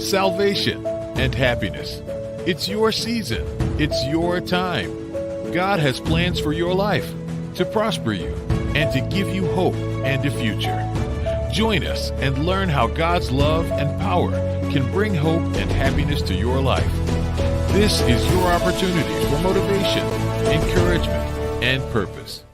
salvation, and happiness. It's your season. It's your time. God has plans for your life to prosper you and to give you hope and a future. Join us and learn how God's love and power can bring hope and happiness to your life. This is your opportunity for motivation, encouragement, and purpose.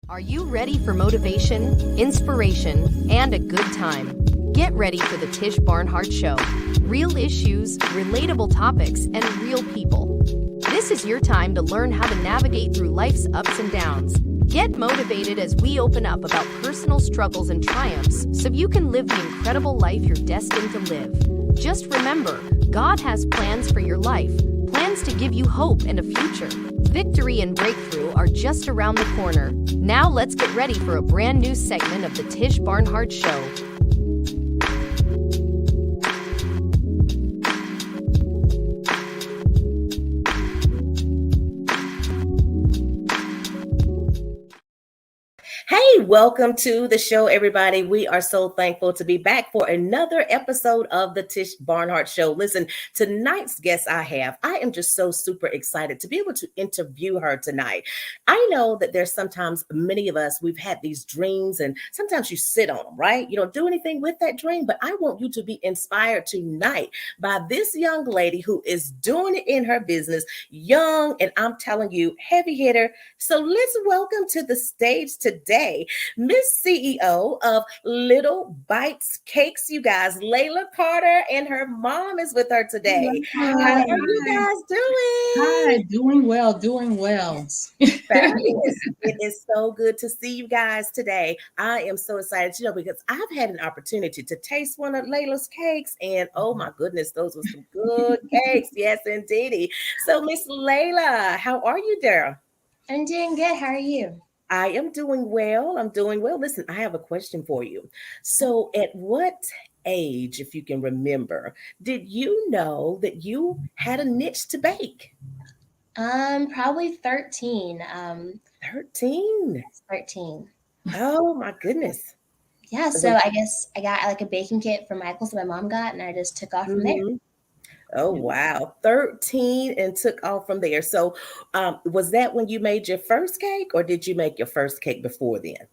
Are you ready for motivation, inspiration, and a good time? Get ready for the Tish Barnhardt Show. Real issues, relatable topics, and real people. This is your time to learn how to navigate through life's ups and downs. Get motivated as we open up about personal struggles and triumphs so you can live the incredible life you're destined to live. Just remember, God has plans for your life, plans to give you hope and a future. Victory and breakthrough are just around the corner. Now let's get ready for a brand new segment of the Tish Barnhardt Show. Hey, welcome to the show, everybody. We are so thankful to be back for another episode of the Tish Barnhardt Show. Listen, tonight's guest I am just so super excited to be able to interview her tonight. I know that there's sometimes many of us, we've had these dreams and sometimes you sit on them, right? You don't do anything with that dream, but I want you to be inspired tonight by this young lady who is doing it in her business, young, and I'm telling you, heavy hitter. So let's welcome to the stage today Miss CEO of Lil Bitez Cakes, you guys, Layla Carter, and her mom is with her today. Hi. How are you guys doing? Hi, doing well, doing well. Fabulous. It is so good to see you guys today. I am so excited, because I've had an opportunity to taste one of Layla's cakes, and oh my goodness, those were some good cakes. Yes, indeedy. So, Miss Layla, how are you, dear? I'm doing good. How are you? I am doing well. I'm doing well. Listen, I have a question for you. So at what age, if you can remember, did you know that you had a niche to bake? Probably 13. 13? 13. Oh my goodness. Yeah, so I guess I got like a baking kit from Michael's that my mom got, and I just took off from there. Oh, wow. 13 and took off from there. So was that when you made your first cake, or did you make your first cake before then?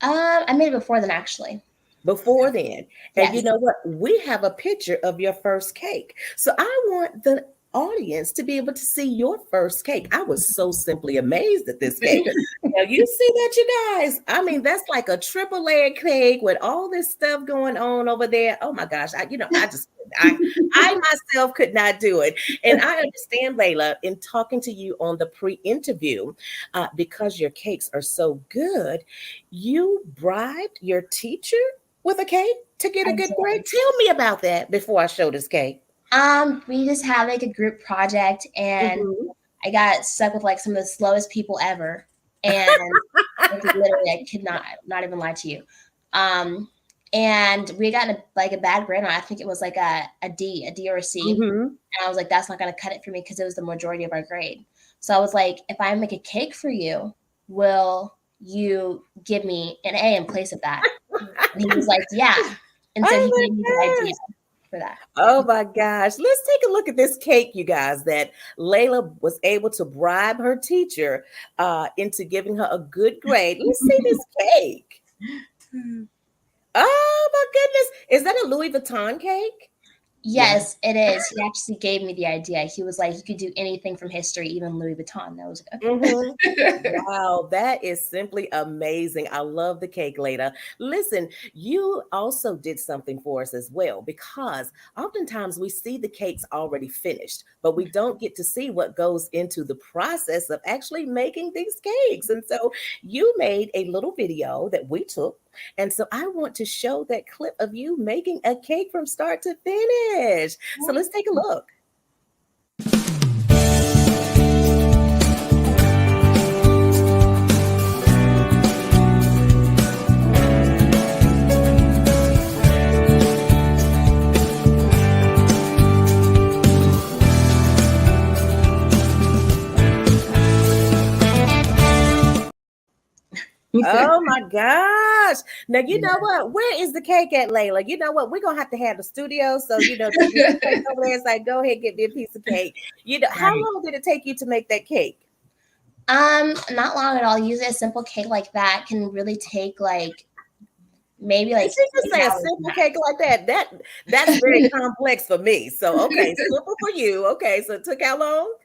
I made it before then, actually. Before then. And Yes. you know what? We have a picture of your first cake. So I want the audience to be able to see your first cake. I was so simply amazed at this cake. Now you see that, you guys? I mean, that's like a triple layer cake with all this stuff going on over there. Oh my gosh. I myself could not do it. And I understand, Layla, in talking to you on the pre-interview, because your cakes are so good, you bribed your teacher with a cake to get a good grade. Tell me about that before I show this cake. We just had like a group project, and I got stuck with like some of the slowest people ever. And literally, I could not even lie to you. And we got a bad grade on. I think it was like a D or a C. And I was like, that's not going to cut it for me because it was the majority of our grade. So I was like, if I make a cake for you, will you give me an A in place of that? And he was like, yeah. And so he gave me the idea for that. Oh my gosh. Let's take a look at this cake, you guys, that Layla was able to bribe her teacher into giving her a good grade. Let's see this cake. Oh my goodness. Is that a Louis Vuitton cake? Yes, it is. He actually gave me the idea. He was like, you could do anything from history, even Louis Vuitton. That was okay. Wow, that is simply amazing. I love the cake, Layla. Listen, you also did something for us as well, because oftentimes we see the cakes already finished, but we don't get to see what goes into the process of actually making these cakes. And so you made a little video that we took. And so I want to show that clip of you making a cake from start to finish. So let's take a look. Oh my gosh. Now, you know what? Where is the cake at, Layla? You know what? We're going to have the studio. So, the cake over there is like, go ahead, get me a piece of cake. How Right. long did it take you to make that cake? Not long at all. Usually a simple cake like that can really take like maybe And like she just 8 say a hours simple max. cake like that. That's very complex for me. So, okay, simple for you. Okay, so it took how long?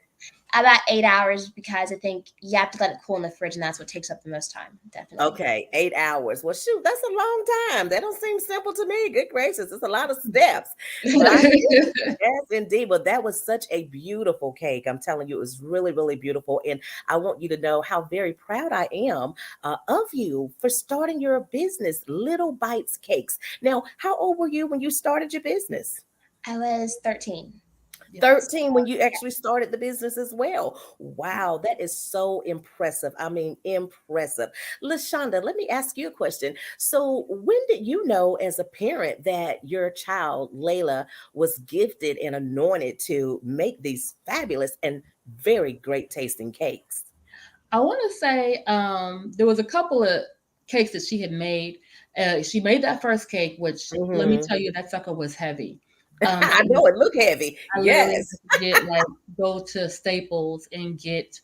About 8 hours because I think you have to let it cool in the fridge, and that's what takes up the most time. Definitely. Okay, 8 hours. Well, shoot, that's a long time. That don't seem simple to me. Good gracious, it's a lot of steps. But I yes, indeed. But that was such a beautiful cake. I'm telling you, it was really, really beautiful. And I want you to know how very proud I am of you for starting your business, Lil Bitez Cakes. Now, how old were you when you started your business? I was 13. 13 when you actually started the business as well. Wow, that is so impressive. I mean, impressive. LaShonda, let me ask you a question. So, when did you know as a parent that your child, Layla, was gifted and anointed to make these fabulous and very great tasting cakes? I want to say there was a couple of cakes that she had made. She made that first cake, which let me Mhm. tell you, that sucker was heavy. I know it looked heavy. I literally Yes. had to go to Staples and get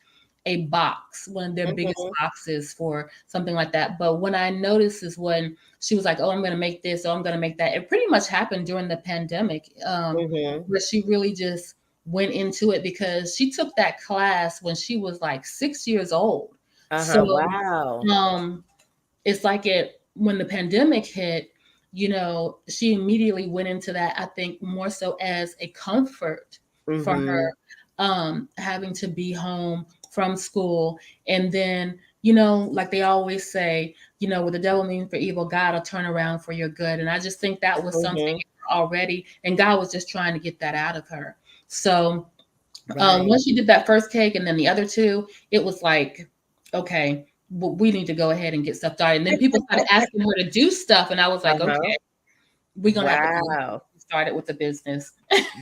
a box, one of their biggest Mhm. boxes for something like that. But when I noticed is when she was like, "Oh, I'm going to make this. Oh, I'm going to make that." It pretty much happened during the pandemic, Mhm. where she really just went into it because she took that class when she was like 6 years old. Uh-huh. So Wow. it's like when the pandemic hit, she immediately went into that, I think more so as a comfort for Mhm. her, having to be home from school. And then, like they always say, what the devil means for evil, God will turn around for your good. And I just think that was something Mhm. already, and God was just trying to get that out of her. So Right. once she did that first cake and then the other two, it was like, okay, we need to go ahead and get stuff started. And then people started asking her to do stuff, and I was like, Uh-huh. okay, we're gonna have to go Wow. started with the business.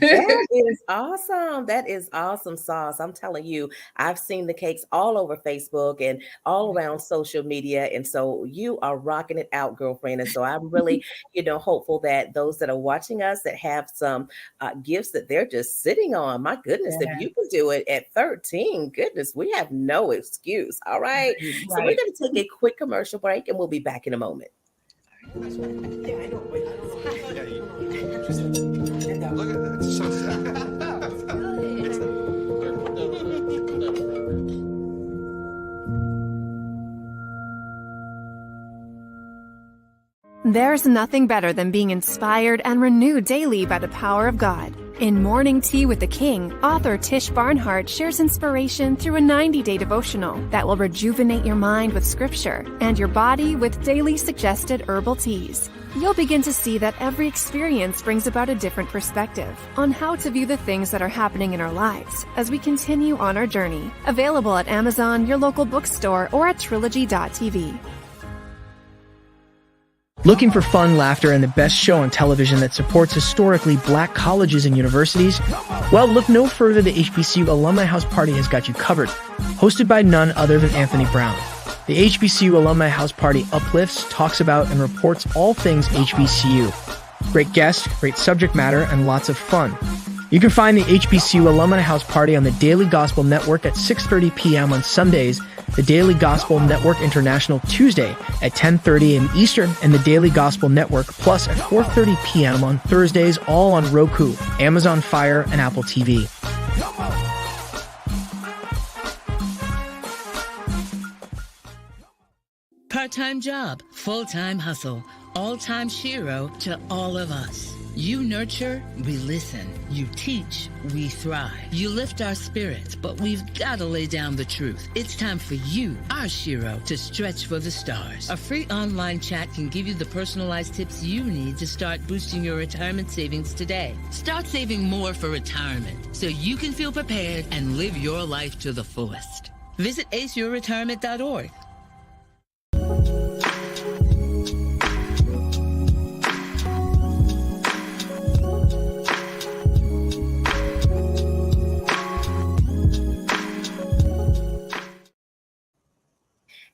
That is awesome. That is awesome sauce. I'm telling you, I've seen the cakes all over Facebook and all around social media. And so you are rocking it out, girlfriend. And so I'm really, hopeful that those that are watching us that have some gifts that they're just sitting on. My goodness, if Yeah, you can do it at 13, goodness, we have no excuse. All right. So we're right. going to take a quick commercial break and we'll be back in a moment. Look at that. So sad. There's nothing better than being inspired and renewed daily by the power of God. In Morning Tea with the King, author Tish Barnhardt shares inspiration through a 90-day devotional that will rejuvenate your mind with scripture and your body with daily suggested herbal teas. You'll begin to see that every experience brings about a different perspective on how to view the things that are happening in our lives as we continue on our journey. Available at Amazon, your local bookstore, or at trilogy.tv. Looking for fun, laughter, and the best show on television that supports historically black colleges and universities? Well, look no further. The HBCU Alumni House Party has got you covered. Hosted by none other than Anthony Brown. The HBCU Alumni House Party uplifts, talks about, and reports all things HBCU. Great guests, great subject matter, and lots of fun. You can find the HBCU Alumni House Party on the Daily Gospel Network at 6:30 p.m. on Sundays, the Daily Gospel Network International Tuesday at 10:30 a.m. Eastern, and the Daily Gospel Network Plus at 4:30 p.m. on Thursdays, all on Roku, Amazon Fire, and Apple TV. Part-time job, full-time hustle, all-time Shiro to all of us. You nurture, we listen. You teach, we thrive. You lift our spirits, but we've got to lay down the truth. It's time for you, our Shiro, to stretch for the stars. A free online chat can give you the personalized tips you need to start boosting your retirement savings today. Start saving more for retirement so you can feel prepared and live your life to the fullest. Visit aceyourretirement.org.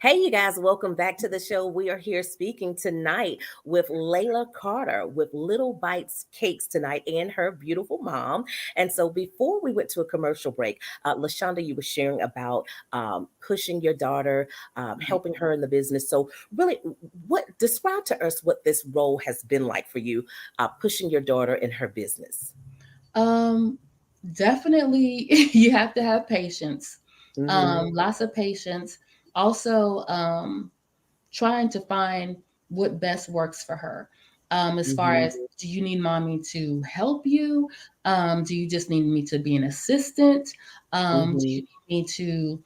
Hey, you guys, welcome back to the show. We are here speaking tonight with Layla Carter with Lil Bitez Cakes tonight and her beautiful mom. And so before we went to a commercial break, LaShonda, you were sharing about pushing your daughter, helping her in the business. So really, describe to us what this role has been like for you, pushing your daughter in her business. Definitely, you have to have patience. Mhm. Lots of patience. Also, trying to find what best works for her. As far Mhm. as, do you need mommy to help you? Do you just need me to be an assistant? Do you Mhm. need me to,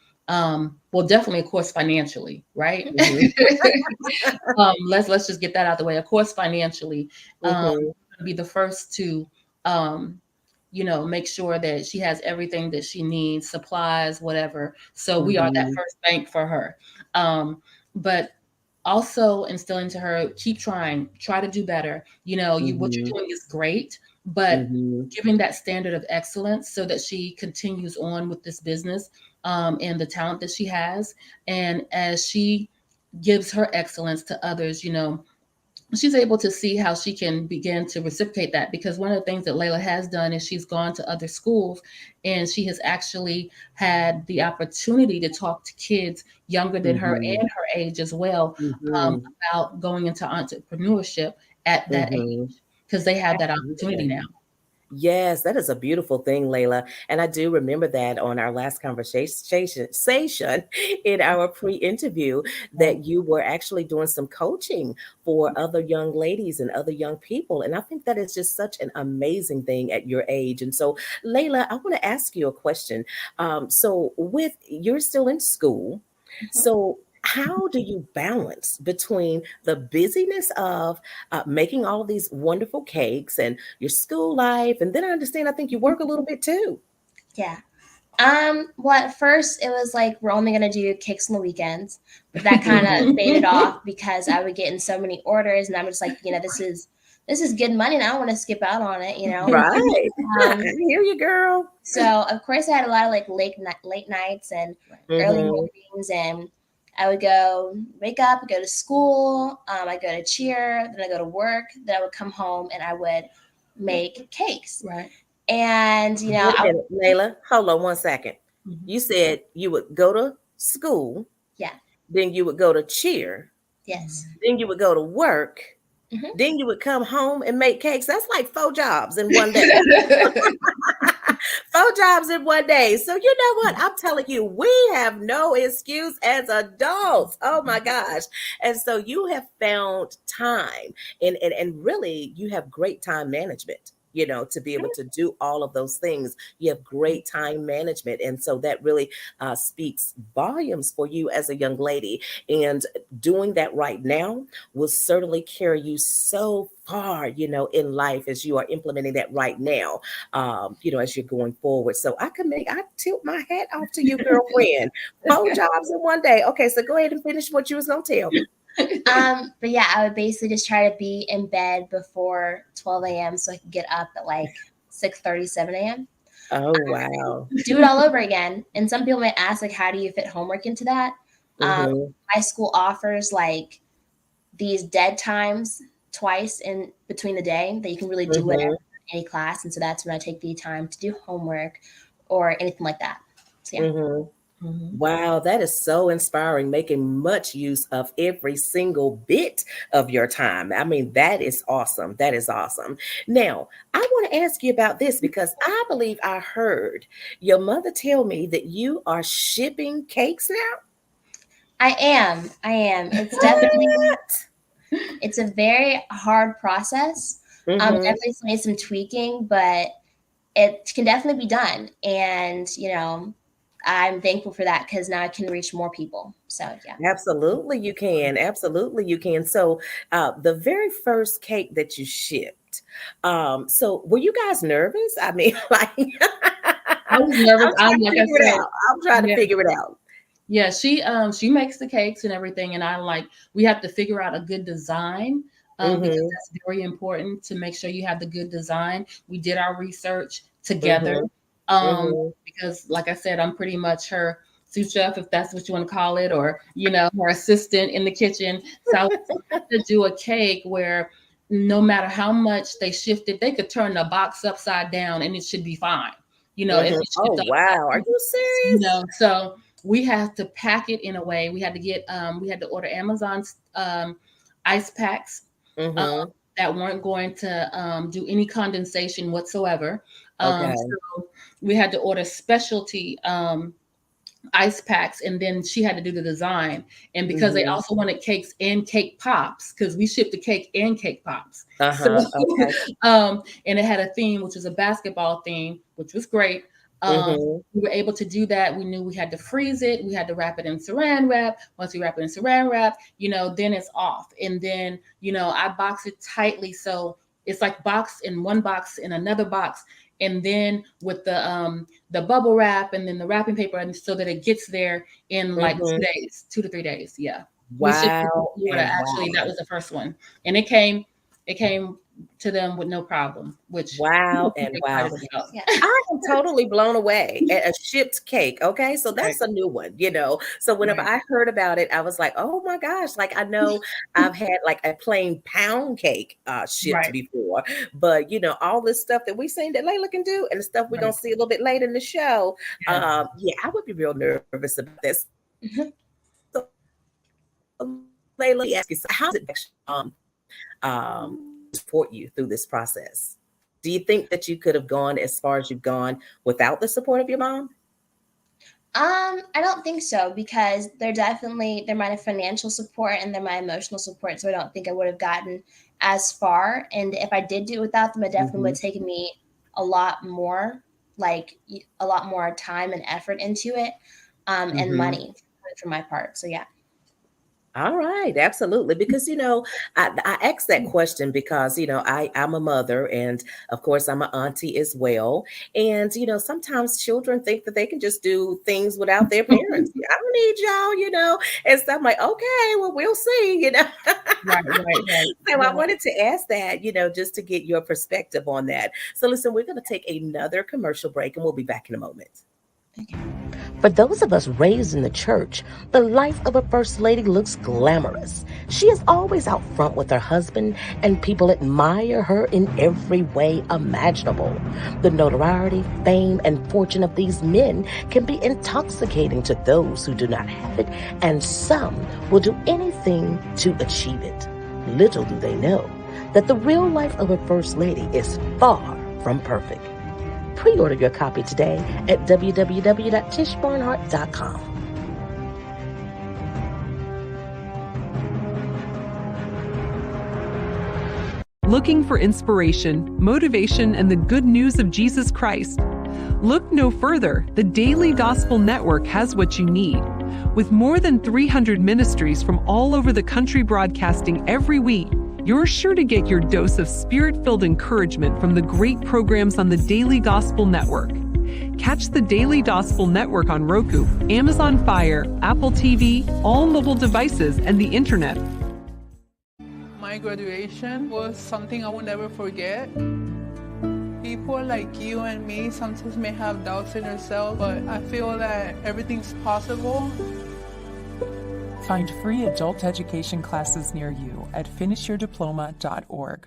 well, definitely, of course, financially, right? Mhm. Let's just get that out of the way. Of course, financially, Mhm. be the first to, um, make sure that she has everything that she needs, supplies, whatever. So we are that Mhm. first bank for her. But also instilling to her, keep trying, try to do better. What Mhm. you're doing is great, but Mhm. giving that standard of excellence so that she continues on with this business, and the talent that she has. And as she gives her excellence to others, she's able to see how she can begin to reciprocate that, because one of the things that Layla has done is she's gone to other schools and she has actually had the opportunity to talk to kids younger than her Mhm. and her age as well, Mhm. about going into entrepreneurship at that Mhm. age, because they have that opportunity Absolutely. now. Yes, that is a beautiful thing, Layla. And I do remember that on our last conversation in our pre-interview Right. that you were actually doing some coaching for other young ladies and other young people. And I think that is just such an amazing thing at your age. And so, Layla, I want to ask you a question. So with you're still in school, Mhm. so how do you balance between the busyness of making all of these wonderful cakes and your school life? And then I understand, I think you work a little bit too. Yeah. Well, at first it was like we're only gonna do cakes on the weekends, but that kind of faded off because I would get in so many orders, and I'm just like, this is good money, and I don't want to skip out on it. Right. I Um, hear you, girl. so of course I had a lot of like late nights and early Mm-hmm. mornings, and I would go wake up, go to school, I go to cheer, then I go to work, then I would come home and I would make cakes, Right. and Wait a minute, Layla. Hold on one second. Mhm. You said you would go to school, yeah, then you would go to cheer, yes. then you would go to work, Hmm. then you would come home and make cakes. That's like 4 jobs in one day. 4 jobs in one day. So you know what? I'm telling you, we have no excuse as adults. Oh my gosh. And so you have found time and really you have great time management. To be able to do all of those things, you have great time management. And so that really speaks volumes for you as a young lady. And doing that right now will certainly carry you so far, in life as you are implementing that right now, as you're going forward. So I tilt my hat off to you, girlfriend. 4 jobs in one day. Okay, so go ahead and finish what you was gonna tell me. But yeah, I would basically just try to be in bed before 12 a.m. so I could get up at like 6:30, 7 a.m. Oh wow. Do it all over again. And some people might ask, like, how do you fit homework into that? Um, Mm-hmm. my school offers like these dead times twice in between the day that you can really do whatever Mm-hmm. in any class. And so that's when I take the time to do homework or anything like that. So yeah. Mm-hmm. Mhm. Wow, that is so inspiring, making much use of every single bit of your time. I mean, that is awesome. That is awesome. Now, I want to ask you about this because I believe I heard your mother tell me that you are shipping cakes now. I am. I am. It's definitely What? it's a very hard process. Mm-hmm. Definitely still needs some tweaking, but it can definitely be done. And I'm thankful for that because now I can reach more people. So yeah. Absolutely, you can. Absolutely, you can. So, the very first cake that you shipped, so were you guys nervous? I mean, like, I was nervous. I'm I'm trying to like I figure it said, out. I'm trying to yeah. figure it out. Yeah, she makes the cakes and everything, and I like we have to figure out a good design, because Mm-hmm. that's very important to make sure you have the good design. We did our research together, Mm-hmm. Mm-hmm. because like I said, I'm pretty much her sous chef, if that's what you want to call it, or, her assistant in the kitchen. So I was to do a cake where no matter how much they shifted, they could turn the box upside down and it should be fine. If it Oh, shifted wow. Are you serious? So we had to pack it in a way. We had to order Amazon's ice packs that weren't going to do any condensation whatsoever. Okay. So we had to order specialty ice packs, and then she had to do the design. And because they also wanted cakes and cake pops, because we shipped the cake and cake pops. So, Okay. And it had a theme, which was a basketball theme, which was great. We were able to do that. We knew we had to freeze it. We had to wrap it in saran wrap. Once we wrap it in saran wrap, then it's off. And then, I box it tightly. So it's like boxed in one box in another box. And then with the bubble wrap and then the wrapping paper, and so that it gets there in like 2 days, 2 to 3 days. Yeah. Wow. Actually, that was the first one. And it came to them with no problem, which wow. Yeah. I am totally blown away at a shipped cake. Okay. So that's a new one, So whenever I heard about it, I was like, oh my gosh, like I know I've had like a plain pound cake shipped before, but all this stuff that we've seen that Layla can do and the stuff we're gonna see a little bit later in the show. I would be real nervous about this. So Layla, ask you, how does it support you through this process? Do you think that you could have gone as far as you've gone without the support of your mom? I don't think so, because they're my financial support and they're my emotional support. So I don't think I would have gotten as far. And if I did do it without them, it definitely would have taken me a lot more time and effort into it, and money for my part. So yeah. All right, absolutely. Because, I asked that question because, I'm a mother and of course I'm an auntie as well. And, sometimes children think that they can just do things without their parents. I don't need y'all, and so I'm like, okay, well, we'll see, Right. So I wanted to ask that, just to get your perspective on that. So listen, we're going to take another commercial break and we'll be back in a moment. For those of us raised in the church, the life of a first lady looks glamorous. She is always out front with her husband, and people admire her in every way imaginable. The notoriety, fame, and fortune of these men can be intoxicating to those who do not have it, and some will do anything to achieve it. Little do they know that the real life of a first lady is far from perfect. Pre-order your copy today at www.tishbarnhardt.com. Looking for inspiration, motivation, and the good news of Jesus Christ? Look no further. The Daily Gospel Network has what you need. With more than 300 ministries from all over the country broadcasting every week, you're sure to get your dose of spirit-filled encouragement from the great programs on the Daily Gospel Network. Catch the Daily Gospel Network on Roku, Amazon Fire, Apple TV, all mobile devices, and the internet. My graduation was something I will never forget. People like you and me sometimes may have doubts in yourself, but I feel that everything's possible. Find free adult education classes near you at finishyourdiploma.org.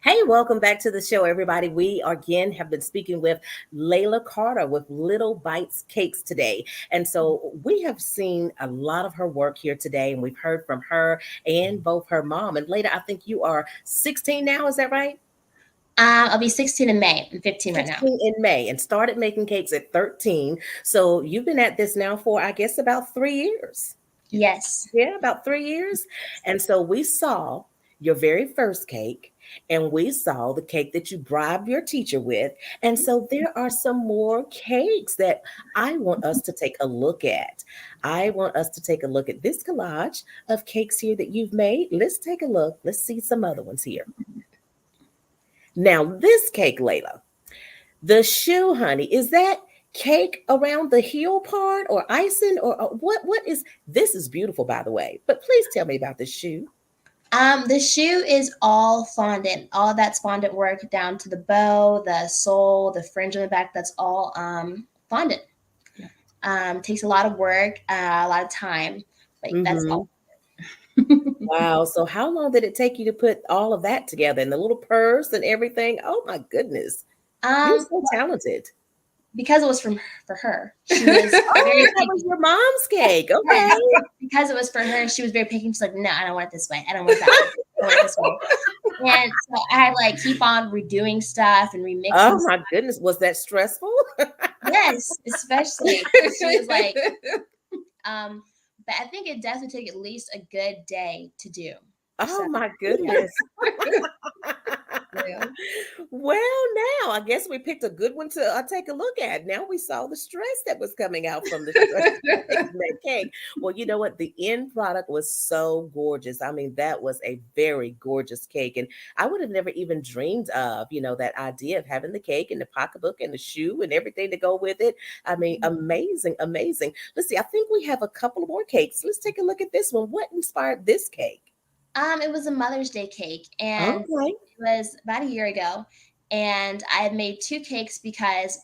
Hey, welcome back to the show, everybody. We again have been speaking with Layla Carter with Lil Bitez Cakes today. And so we have seen a lot of her work here today, and we've heard from her and both her mom. And Layla, I think you are 16 now, is that right? I'll be 16 in May and 15 right now. 16 in May, and started making cakes at 13. So you've been at this now for, I guess, about 3 years. Yes. Yeah, about 3 years. And so we saw your very first cake, and we saw the cake that you bribed your teacher with. And so there are some more cakes that I want us to take a look at. I want us to take a look at this collage of cakes here that you've made. Let's take a look. Let's see some other ones here. Now, this cake, Layla, the shoe, honey, is that cake around the heel part or icing or what is this? Is beautiful, by the way, but please tell me about the shoe. The shoe is all fondant, all that's fondant work down to the bow, the sole, the fringe on the back. That's all fondant. Takes a lot of work, a lot of time, but that's all. Wow. So how long did it take you to put all of that together and the little purse and everything? Oh my goodness. You're so talented. Because it was for her. She was that was your mom's cake. Okay. Yes, because it was for her, she was very picky. She's like, no, I don't want it this way. I don't want that. I want it this way. And so I had like keep on redoing stuff and remixing. Oh my goodness. Was that stressful? Yes, especially. She was like, but I think it does take at least a good day to do. Oh my goodness. Yeah. Well, now I guess we picked a good one to take a look at. Now we saw the stress that was coming out from the stress that cake. Well, you know what? The end product was so gorgeous. I mean, that was a very gorgeous cake. And I would have never even dreamed of, that idea of having the cake and the pocketbook and the shoe and everything to go with it. I mean, amazing, amazing. Let's see. I think we have a couple more cakes. Let's take a look at this one. What inspired this cake? It was a Mother's Day cake, and it was about a year ago. And I had made 2 cakes because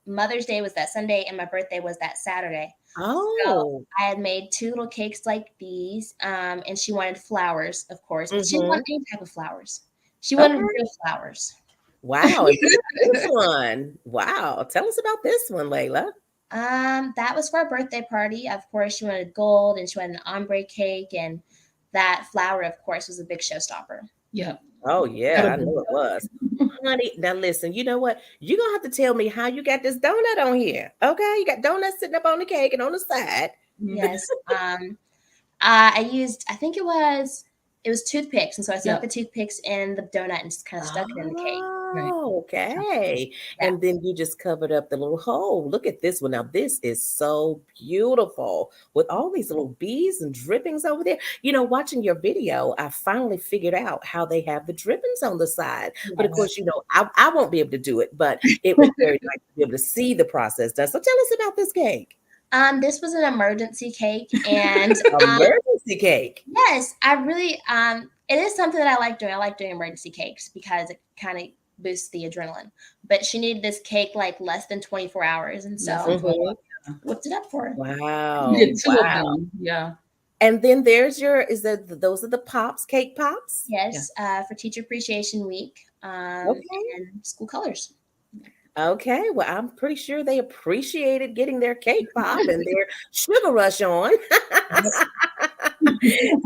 Mother's Day was that Sunday and my birthday was that Saturday. Oh, so I had made 2 little cakes like these. And she wanted flowers, of course, but she didn't want any type of flowers. She wanted real flowers. Wow, this one. Wow, tell us about this one, Layla. That was for our birthday party. Of course, she wanted gold and she wanted an ombre cake, and that flower, of course, was a big showstopper. Yeah. Oh, yeah, I knew it was. Honey, now listen, you know what? You're going to have to tell me how you got this donut on here. Okay, you got donuts sitting up on the cake and on the side. Yes. I used, I think it was toothpicks. And so I stuck the toothpicks in the donut and just kind of stuck it in the cake. Oh, okay. Yeah. And then you just covered up the little hole. Look at this one. Now, this is so beautiful with all these little beads and drippings over there. Watching your video, I finally figured out how they have the drippings on the side. Yes. But of course, I won't be able to do it, but it was very nice to be able to see the process done. So tell us about this cake. This was an emergency cake, and emergency cake. Yes, I really it is something that I like doing. I like doing emergency cakes because it kind of boosts the adrenaline. But she needed this cake like less than 24 hours, and so whipped it up for her. Wow, you did 2 of them. Yeah. And then there's those are the pops, cake pops. Yes, for Teacher Appreciation Week. And school colors. Okay, well, I'm pretty sure they appreciated getting their cake pop and their sugar rush on.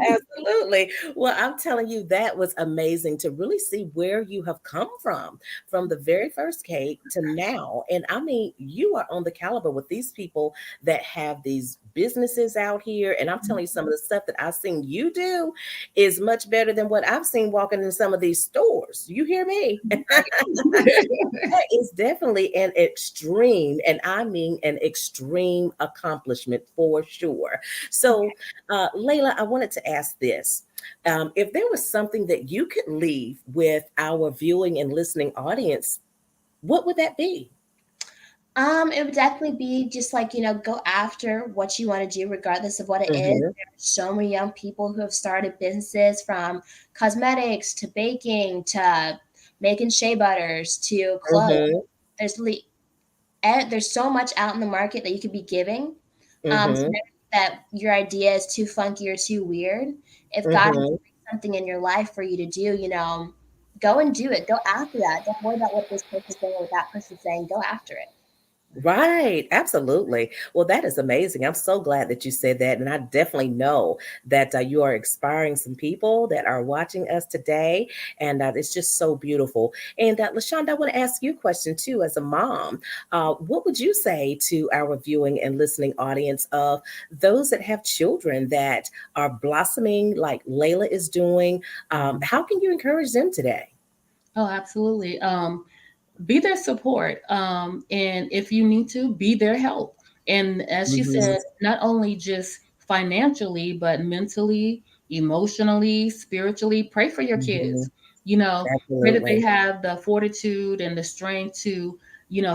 Absolutely. Well, I'm telling you, that was amazing to really see where you have come from the very first cake to now. And I mean, you are on the caliber with these people that have these businesses out here. And I'm telling you, some of the stuff that I've seen you do is much better than what I've seen walking in some of these stores. You hear me? That is definitely an extreme, and I mean an extreme accomplishment for sure. So, Layla, I wanted to ask this. If there was something that you could leave with our viewing and listening audience, what would that be? It would definitely be just like, go after what you want to do, regardless of what it is. There are so many young people who have started businesses, from cosmetics to baking to making shea butters to clothes. There's so much out in the market that you could be giving. So that your idea is too funky or too weird. If God is doing something in your life for you to do, go and do it. Go after that. Don't worry about what this person's saying or what that person's saying. Go after it. Right, absolutely. Well, that is amazing. I'm so glad that you said that. And I definitely know that you are inspiring some people that are watching us today. And it's just so beautiful. And LaShonda, I want to ask you a question too, as a mom. What would you say to our viewing and listening audience of those that have children that are blossoming like Layla is doing? How can you encourage them today? Oh, absolutely. Be their support. And if you need to, be their help. And as she said, not only just financially, but mentally, emotionally, spiritually, pray for your kids. You know, pray that they Absolutely. have the fortitude and the strength to,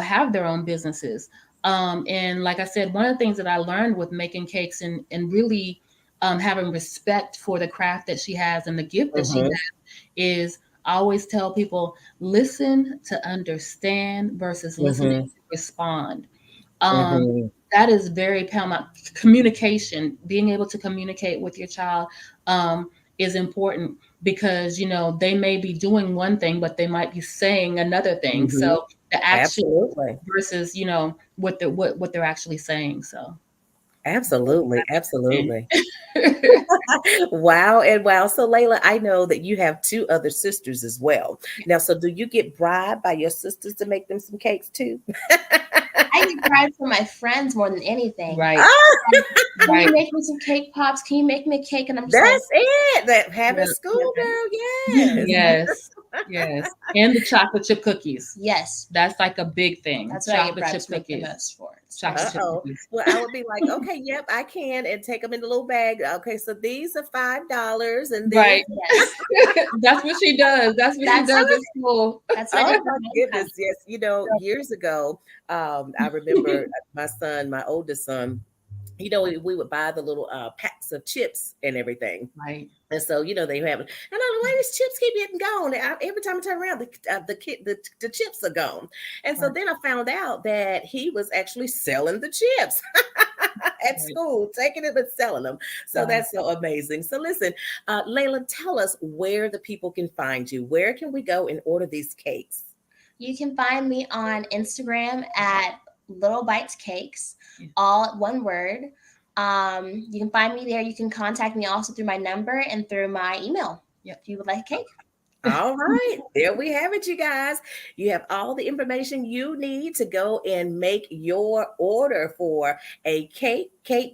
have their own businesses. And like I said, one of the things that I learned with making cakes and really having respect for the craft that she has and the gift that she has is I always tell people, listen to understand versus listening to respond. That is very paramount. Communication, being able to communicate with your child is important because, they may be doing one thing, but they might be saying another thing. So the action versus, what they're actually saying. So. Absolutely. Absolutely. Wow. And wow. So Layla, I know that you have two other sisters as well. Now, so do you get bribed by your sisters to make them some cakes too? I get bribed from my friends more than anything. Right. Can you make me some cake pops? Can you make me a cake? And I'm just That's it. That having school, girl. Yes. Yes. And the chocolate chip cookies. Yes. That's like a big thing. That's what I get chocolate chip bribed the cookies. most for. Chocolate chip cookies. Well, I would be like, okay, yep, I can, and take them in the little bag. Okay, so these are $5, and then Right. Yes. That's what she does. That's what she does at school. That's oh my goodness, yes. Years ago, I remember my oldest son. We would buy the little packs of chips and everything. Right. And so, they have, and I'm like, why these chips keep getting gone? Every time I turn around, the chips are gone. And so then I found out that he was actually selling the chips at school, taking it and selling them. So that's so amazing. So listen, Layla, tell us where the people can find you. Where can we go and order these cakes? You can find me on Instagram at Lil Bitez Cakes, all one word. You can find me there. You can contact me also through my number and through my email if you would like a cake. All right, there we have it, you guys. You have all the information you need to go and make your order for a cake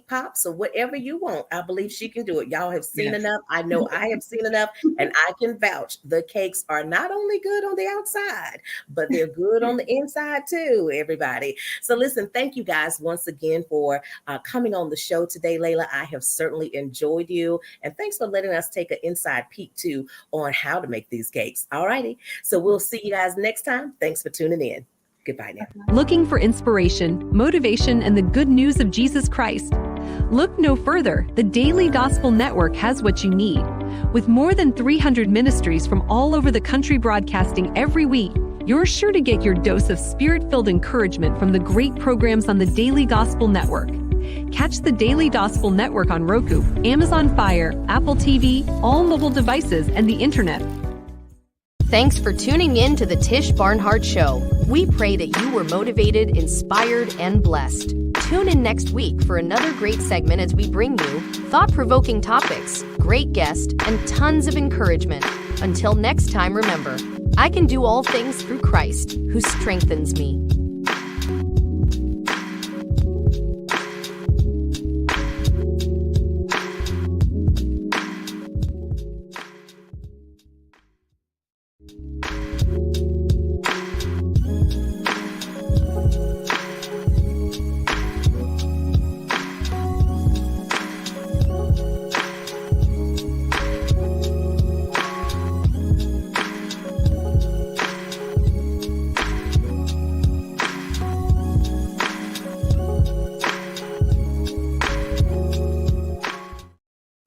pops, or whatever you want. I believe she can do it. Y'all have seen enough. I know I have seen enough, and I can vouch. The cakes are not only good on the outside, but they're good on the inside too, everybody. So listen, thank you guys once again for coming on the show today, Layla. I have certainly enjoyed you, and thanks for letting us take an inside peek too on how to make these cakes. All righty. So we'll see you guys next time. Thanks for tuning in. Goodbye now. Looking for inspiration, motivation, and the good news of Jesus Christ? Look no further. The Daily Gospel Network has what you need. With more than 300 ministries from all over the country broadcasting every week, you're sure to get your dose of spirit-filled encouragement from the great programs on the Daily Gospel Network. Catch the Daily Gospel Network on Roku, Amazon Fire, Apple TV, all mobile devices, and the internet. Thanks for tuning in to the Tish Barnhardt Show. We pray that you were motivated, inspired, and blessed. Tune in next week for another great segment as we bring you thought-provoking topics, great guests, and tons of encouragement. Until next time, remember, I can do all things through Christ, who strengthens me.